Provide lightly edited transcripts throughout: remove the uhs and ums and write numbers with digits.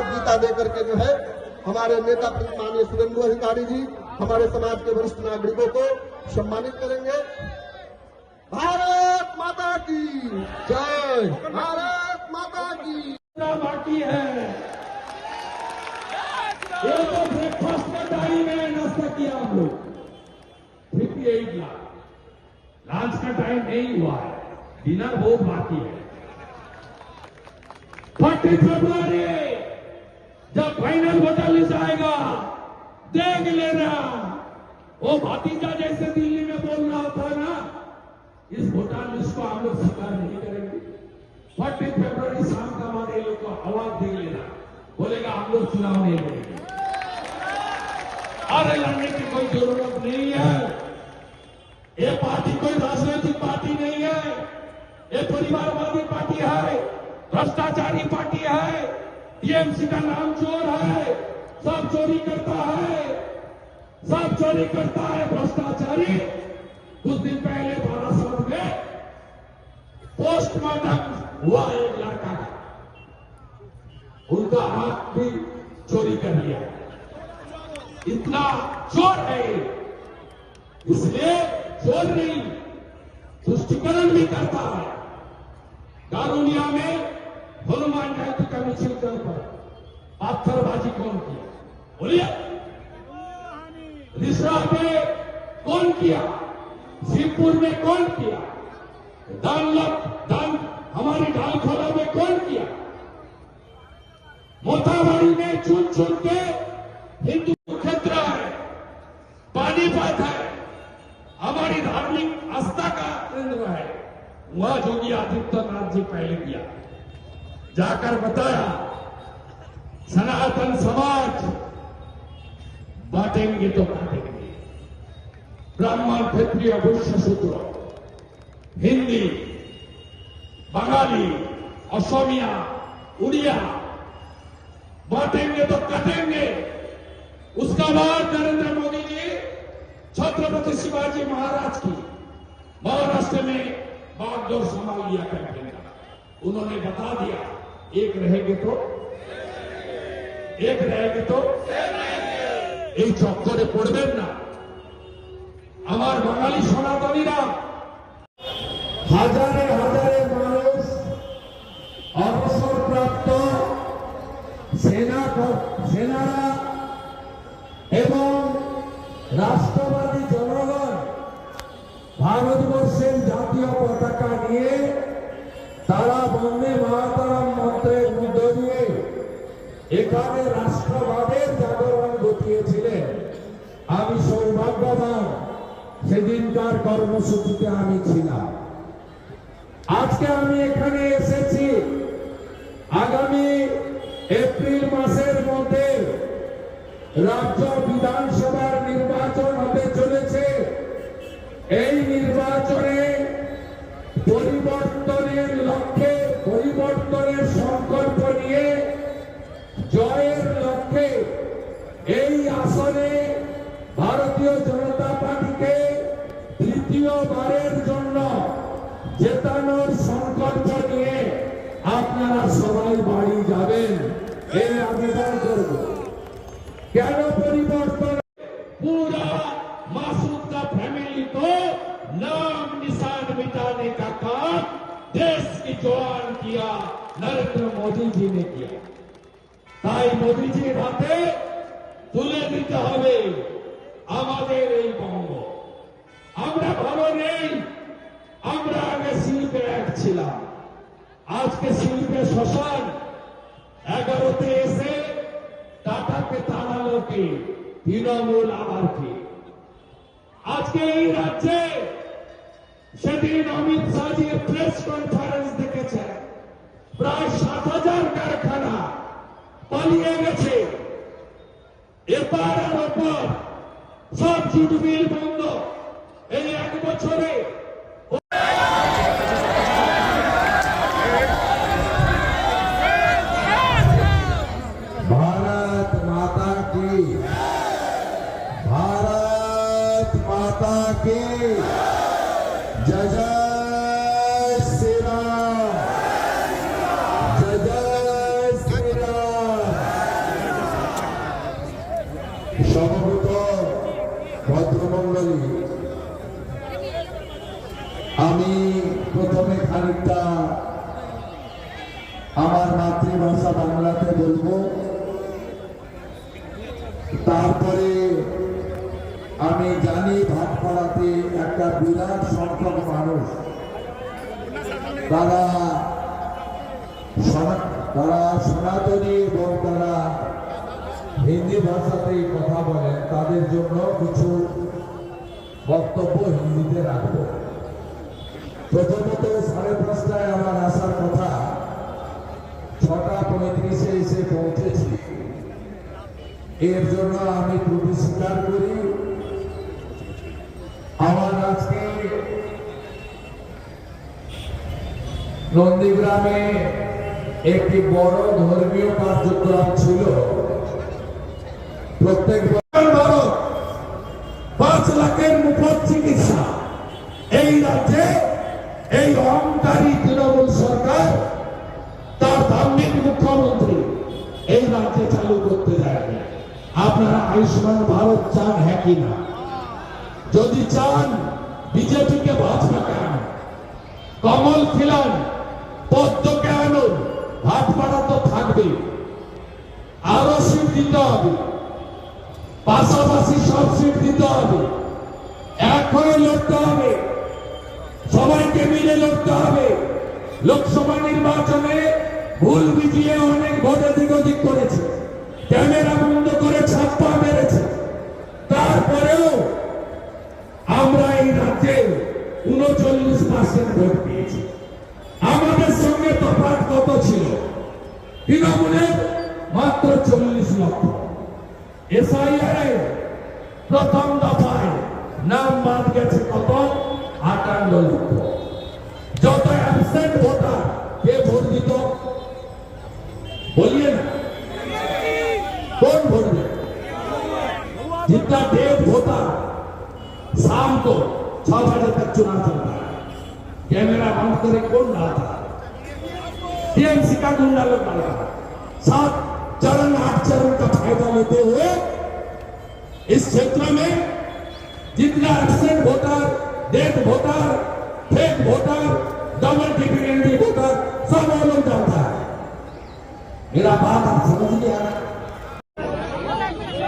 भगवत गीता देकर के जो है हमारे नेता माननीय सुरेंद्र अधिकारी जी हमारे समाज के वरिष्ठ नागरिकों को सम्मानित करेंगे। भारत माता की जय, भारत माता की। बाकी है ये तो ब्रेकफास्ट का टाइम है, नाश्ता किया हम लोग 58 लाख, लंच का टाइम नहीं हुआ है, डिनर बहुत बाकी है। 30 फरवरी जब फाइनल बदल जाएगा देख लेना। वो भतीजा जैसे दिल्ली में बोल रहा था ना, इस वोटर लिस्ट को हम लोग स्वीकार नहीं करेंगे। 30 फरवरी शाम का हमारे लोग को आवाज दे लेना, बोलेगा हम लोग चुनाव नहीं लड़ेंगे। अरे लड़ने की कोई जरूरत नहीं है। ये पार्टी कोई राजनीतिक पार्टी नहीं है, ये परिवारवादी पार्टी है, भ्रष्टाचारी पार्टी है। टीएमसी का नाम चोर है, सब चोरी करता है, सब चोरी करता है, भ्रष्टाचारी। कुछ दिन पहले बारासात में पोस्टमार्टम हुआ एक लड़का का, उनका हाथ भी चोरी कर लिया। इतना चोर है, इसलिए चोर नहीं तुष्टिकरण भी करता है। कानूनिया में हनुमान जयंती का मिছিল पर पत्थरबाजी कौन किया बोलिए? रिसरा में कौन किया? शिवपुर में कौन किया? दान हमारी ढालखोला में कौन किया? मोताबाड़ी में चुन चुन के हिंदू क्षेत्र है, पानीपत है, हमारी धार्मिक आस्था का केंद्र है, वह योगी आदित्यनाथ जी पहले किया। जाकर बताया सनातन समाज बांटेंगे तो काटेंगे, ब्राह्मण क्षत्रिय वैश्य शूद्र, हिंदी, बंगाली, असमिया, उड़िया बांटेंगे तो काटेंगे। उसका बाद नरेंद्र मोदी जी छत्रपति शिवाजी महाराज की महाराष्ट्र में बागडोर संभाल लिया कैंपेन का। उन्होंने बता दिया एक रहेंगे तो এই চক্করে পড়বেন না। আমার বাঙালি সনাতনীরা হাজারে হাজারে মানুষ অবসরপ্রাপ্ত সেনারা এবং রাষ্ট্রবাদী জনগণ ভারতবর্ষের জাতীয় পতাকা নিয়ে তারা বন্দে মাতরম মন্ত্রের মধ্য দিয়ে এখানে রাষ্ট্রবাদের জাগরণ ঘটিয়েছিলেন। আমি সৌভাগ্যবান সেদিনকার কর্মসূচিতে আমি ছিলাম। আজকে আমি এখানে এসেছি আগামী এপ্রিল মাসের মধ্যে রাজ্য বিধানসভার নির্বাচন হতে চলেছে। এই নির্বাচনে পরিবর্তনের লক্ষ্যে, পরিবর্তনের সংকল্প নিয়ে জয়ের লক্ষ্যে এই আসনে ভারতীয় জনতা পার্টিকে তৃতীয়বারের জন্য জেতানোর সংকল্প নিয়ে আপনারা সবাই বাড়ি যাবেন এই আবেদন করব। কেন পরিবর্তন? पूरा मासूद का फैमिली को नाम निशान मिटाने का काम देश की जवान किया, नरेंद्र मोदी जी ने किया। তাই মোদিজির হাতে তুলে দিতে হবে আমাদের এই বঙ্গ। আমরা ভালো নেই, আমরা আগে শিল্পে এক ছিলাম, আজকে শিল্পে শ্মশান। 11তে এসে টাটাকে তাড়ালো কে? তৃণমূল আবার কি? আজকে এই রাজ্যে সেদিন অমিত শাহজি প্রেস কনফারেন্স দেখেছে, প্রায় 7,000 কারখানা পালিয়ে গেছে। এপার আর ওপার সব জুট মিল বন্ধ। এই 1 বছরে भारत माता की, भारत माता की जय जय श्री राम, जय जय श्री राम। জানাতে বলবো। তারপরে আমি জানি ভাটপাড়াতে একটা বিরাট সংখ্যক মানুষ তারা সনাতনী এবং তারা হিন্দি ভাষাতেই কথা বলেন, তাদের জন্য কিছু বক্তব্য হিন্দিতে রাখবো। প্রথমত 5:30টায় আমার আসার কথা, 6:35-এ এসে পৌঁছেছি। এর জন্য আমি ত্রুটি স্বীকার করি। আমার আজকে নন্দীগ্রামে একটি বড় ধর্মীয় কার্যক্রম ছিল। প্রত্যেক ভারত 5 লাখের মুফত চিকিৎসা এই রাজ্যে এই অহংকারী তৃণমূল সরকার তার ধার্মিক মুখ্যমন্ত্রী এই রাজ্যে চালু করতে যায়নি। আপনারা আয়ুষ্মান ভারত চান হ্যাঁ কি না? যদি চান বিজেপিকে ভাজপাকে আনুন, কমল খিলান, পদ্মকে আনুন, ভাটপাড়া তো থাকবে, আরো সিট দিতে হবে, পাশাপাশি সব সিট দিতে হবে, এক হয়ে লড়তে হবে, সবাইকে মিলে লড়তে হবে। লোকসভা নির্বাচনে ভুল বুঝিয়ে অনেক ভোট এদিক ওদিক করেছে, ক্যামেরা বন্ধ করে ছাপ্পা মেরেছে, তারপরেও আমরা এই রাজ্যে 39% ভোট পেয়েছি। আমাদের সঙ্গে তফাৎ কত ছিল? তৃণমূলের মাত্র 40 লক্ষ। এসআইআর প্রথম দফায় নাম বাদ গেছে কত? 58 লক্ষ। যত অ্যাবসেন্ট ভোটার, কে ভোট দিত বলিए ना, कौन भोट दे? जितना डेढ़ वोटर शाम को 6 बजे तक चुनाव चलता है, कैमरा बंद करे कौन डालता है? टीएमसी का गुंडा लोग डालता है। 7 चरण 8 चरण का फायदा लेते हुए इस क्षेत्र में जितना absent voter, death voter, fake voter, double ticket voter सब वो लोग डालता है। मेरा बात आप समझ लिया ना?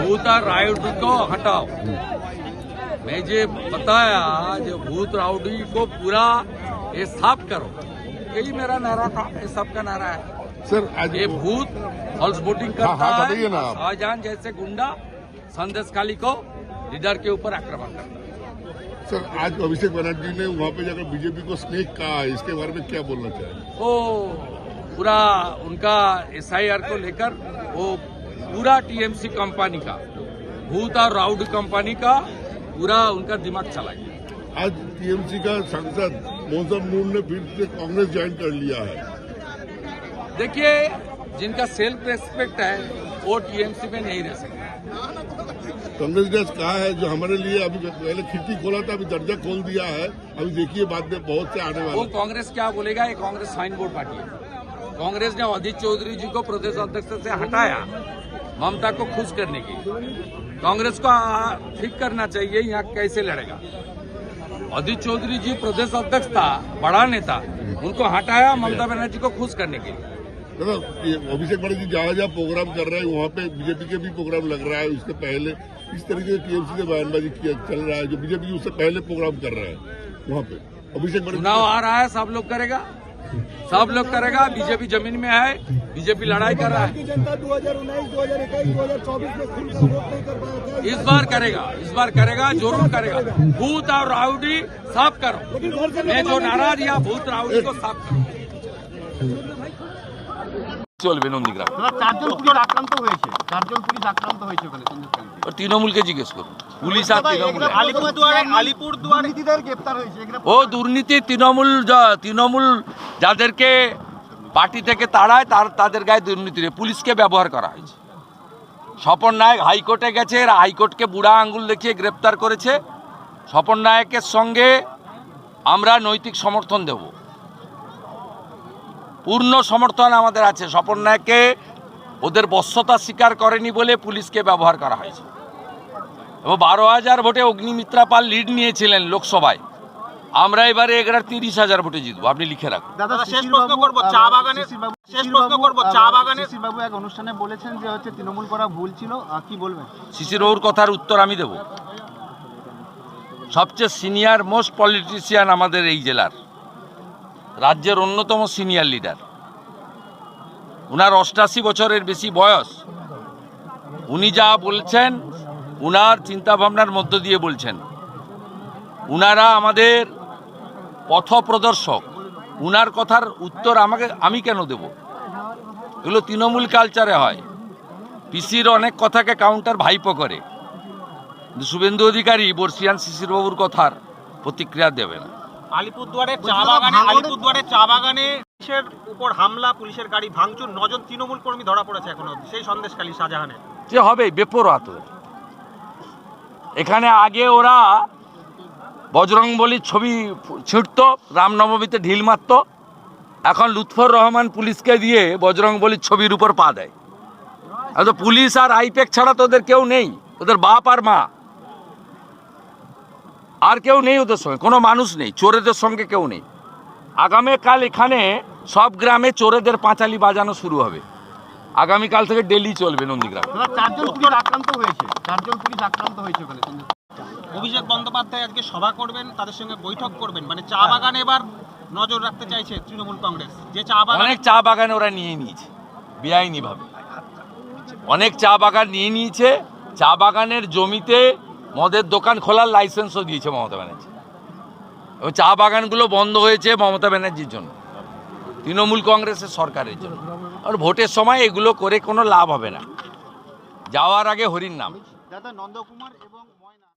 भूत और राउडी को हटाओ। मैं जो बताया, जो भूत राउडी को पूरा ये साफ करो, यही मेरा नारा था, ये सबका नारा है। सर आज ये भूत हॉल्स बोटिंग करता हाँ, बताइए ना है, आप। शाहजहां जैसे गुंडा संदेशखाली को लीडर के ऊपर आक्रमण करता है। सर आज अभिषेक बनर्जी ने वहाँ पे जाकर बीजेपी को स्नेक कहा है, इसके बारे में क्या बोलना चाहेंगे? वो पूरा उनका एसआईआर को लेकर वो पूरा टीएमसी कंपनी का, भूत और राउडी कंपनी का पूरा उनका दिमाग चला गया। आज टीएमसी का सांसद मौसम नूर ने फिर से कांग्रेस ज्वाइन कर लिया है। देखिए, जिनका सेल्फ रेस्पेक्ट है वो टीएमसी में नहीं रह सकते। कांग्रेस ने कहा है जो हमारे लिए अभी पहले खिड़की खोला था, अभी दरजा खोल दिया है, अभी देखिए बाद में बहुत से आने वो वाले। कांग्रेस क्या बोलेगा? ये कांग्रेस साइन बोर्ड पार्टी है। कांग्रेस ने अधीर चौधरी जी को प्रदेश अध्यक्ष से हटाया ममता को खुश करने की। कांग्रेस को ठीक करना चाहिए यहाँ कैसे लड़ेगा। अधीर चौधरी जी प्रदेश अध्यक्ष था, बड़ा नेता, उनको हटाया ममता बनर्जी को खुश करने के लिए। दादा, ये अभिषेक बनर्जी जहाँ जहाँ प्रोग्राम कर रहे हैं वहाँ पे बीजेपी के भी प्रोग्राम लग रहा है। उसके पहले इस तरीके से टीएमसी ने बयानबाजी किया चल रहा है, जो बीजेपी उससे पहले प्रोग्राम कर रहा है वहाँ पे अभिषेक बनर्जी। चुनाव आ रहा है, सब लोग करेगा, सब लोग करेगा। बीजेपी जमीन में है, बीजेपी लड़ाई कर रहा है। जनता 2019, 2021, 2024 में खुलकर वोट नहीं कर पाया था। इस बार करेगा, इस बार करेगा, जरूर करेगा। भूत और राउडी साफ करो। मैं जो नारा दिया भूत राउडी को साफ करो। চলবে নন্দীগ্রাম। চারজন পুলিশ আক্রান্ত হয়েছে, ওখানে সন্দেশখালীতে। তৃণমূলকে জিজ্ঞেস করুন, পুলিশ আর তৃণমূল আলিপুরদুয়ার নীতিদের গ্রেপ্তার হয়েছে। ও দুর্নীতি তৃণমূল যাদেরকে পার্টি থেকে তাড়ায় তাদের গায়ে দুর্নীতি পুলিশকে ব্যবহার করা হয়েছে। স্বপন নায়ক হাইকোর্টে গেছে, এরা হাইকোর্টকে বুড়া আঙ্গুল দেখিয়ে গ্রেপ্তার করেছে। স্বপন নায়কের সঙ্গে আমরা নৈতিক সমর্থন দেব, পূর্ণ সমর্থন আমাদের আছে। স্বপন নায়ককে ওদের বশ্যতা স্বীকার করেনি বলে পুলিশকে ব্যবহার করা হয়েছে। এবং 12,000 ভোটে অগ্নিমিত্রা পাল লিড নিয়েছিলেন লোকসভায়, আমরা এবারে এগার 30,000 ভোটে জিতবো, আপনি লিখে রাখুন। দাদা শেষ প্রশ্ন করব, চা বাগানের চা বাগানের শিশিরবাবু এক অনুষ্ঠানে বলেছেন যে হচ্ছে তৃণমূল করা ভুল ছিল, কি বলবেন? শিশির বাবুর কথার উত্তর আমি দেব। সবচেয়ে সিনিয়র মোস্ট পলিটিশিয়ান আমাদের এই জেলার, রাজ্যের অন্যতম সিনিয়র লিডার, উনার 88 বছরের বেশি বয়স। উনি যা বলছেন উনার চিন্তাভাবনার মধ্য দিয়ে বলছেন। উনারা আমাদের পথপ্রদর্শক, উনার কথার উত্তর আমি কেন দেব? এগুলো তৃণমূল কালচারে হয়। পিসির অনেক কথাকে কাউন্টার ভাইপো করে, কিন্তু শুভেন্দু অধিকারী বর্ষিয়ান শিশিরবাবুর কথার প্রতিক্রিয়া দেবে না। আলিপুরদুয়ারের চা বাগানে পুলিশের উপর হামলা, পুলিশের গাড়ি ভাঙচুর, 9 জন তৃণমূল কর্মী ধরা পড়েছে এখনো, সেই সন্দেশখালী শাহজাহানের। যে হবে বেপরোয়া তো। এখানে আগে ওরা বজরংবলীর ছবি ছিঁড়তো, রামনবমীতে ঢিল মারত, এখন লুৎফর রহমান পুলিশকে দিয়ে বজরংবলীর ছবির উপর পা দেয়। তো পুলিশ আর আইপ্যাক ছাড়া তো ওদের কেউ নেই, ওদের বাপ আর মা, আর কেউ নেই ওদের সঙ্গে, কোনো মানুষ নেই, চোরেদের সঙ্গে কেউ নেই। আগামীকাল এখানে সব গ্রামে চোরেদের পাঁচালি বাজানো শুরু হবে, আগামীকাল থেকে ডেলি চলবে নন্দীগ্রামে। 4 জন পুলিশ আক্রান্ত হয়েছে ওখানে। অভিষেক বন্দ্যোপাধ্যায় আজকে সভা করবেন, তাদের সঙ্গে বৈঠক করবেন, মানে চা বাগানে এবার নজর রাখতে চাইছে তৃণমূল কংগ্রেস। যে চা বাগান, অনেক চা বাগান ওরা নিয়ে নিয়েছে বেআইনিভাবে, অনেক চা বাগান নিয়ে নিয়েছে। চা বাগানের জমিতে মদের দোকান খোলার লাইসেন্সও দিয়েছে মমতা ব্যানার্জি। এবং চা বাগানগুলো বন্ধ হয়েছে মমতা ব্যানার্জির জন্য, তৃণমূল কংগ্রেসের সরকারের জন্য। আর ভোটের সময় এগুলো করে কোনো লাভ হবে না, যাওয়ার আগে হরির নাম। দাদা নন্দকুমার এবং